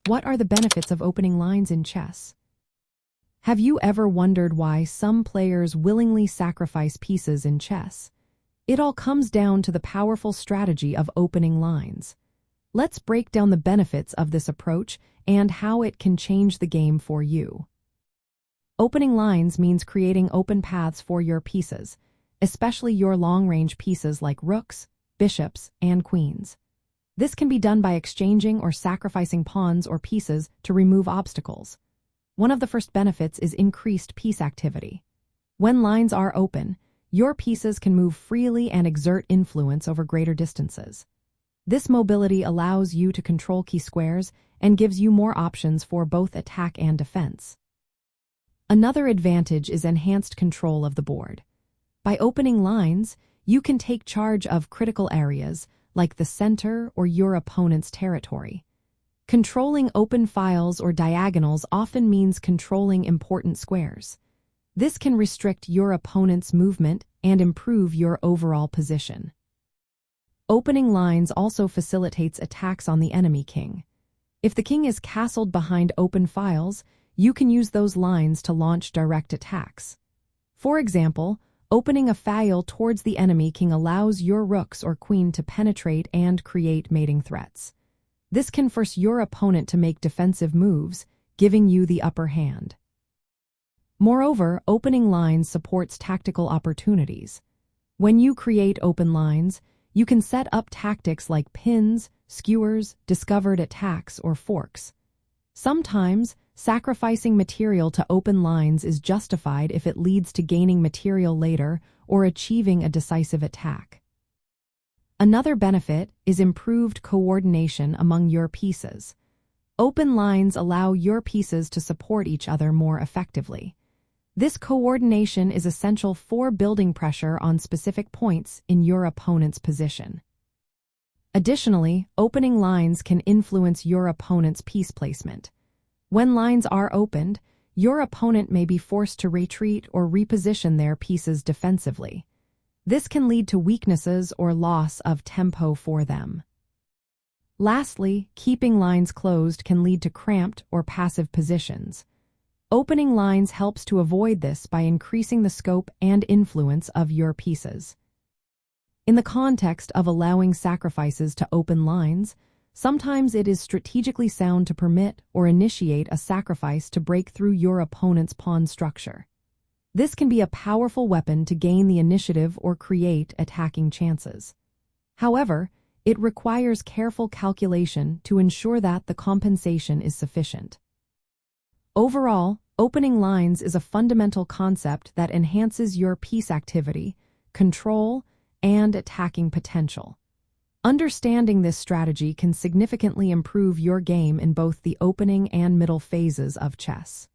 What are the benefits of opening lines in chess? Have you ever wondered why some players willingly sacrifice pieces in chess? It all comes down to the powerful strategy of opening lines. Let's break down the benefits of this approach and how it can change the game for you. Opening lines means creating open paths for your pieces, especially your long-range pieces like rooks, bishops, and queens. This can be done by exchanging or sacrificing pawns or pieces to remove obstacles. One of the first benefits is increased piece activity. When lines are open, your pieces can move freely and exert influence over greater distances. This mobility allows you to control key squares and gives you more options for both attack and defense. Another advantage is enhanced control of the board. By opening lines, you can take charge of critical areas like the center or your opponent's territory. Controlling open files or diagonals often means controlling important squares. This can restrict your opponent's movement and improve your overall position. Opening lines also facilitates attacks on the enemy king. If the king is castled behind open files, you can use those lines to launch direct attacks. For example, opening a file towards the enemy king allows your rooks or queen to penetrate and create mating threats. This can force your opponent to make defensive moves, giving you the upper hand. Moreover, opening lines supports tactical opportunities. When you create open lines, you can set up tactics like pins, skewers, discovered attacks, or forks. Sometimes, sacrificing material to open lines is justified if it leads to gaining material later or achieving a decisive attack. Another benefit is improved coordination among your pieces. Open lines allow your pieces to support each other more effectively. This coordination is essential for building pressure on specific points in your opponent's position. Additionally, opening lines can influence your opponent's piece placement. When lines are opened, your opponent may be forced to retreat or reposition their pieces defensively. This can lead to weaknesses or loss of tempo for them. Lastly, keeping lines closed can lead to cramped or passive positions. Opening lines helps to avoid this by increasing the scope and influence of your pieces. In the context of allowing sacrifices to open lines, sometimes it is strategically sound to permit or initiate a sacrifice to break through your opponent's pawn structure. This can be a powerful weapon to gain the initiative or create attacking chances. However, it requires careful calculation to ensure that the compensation is sufficient. Overall, opening lines is a fundamental concept that enhances your piece activity, control, and attacking potential. Understanding this strategy can significantly improve your game in both the opening and middle phases of chess.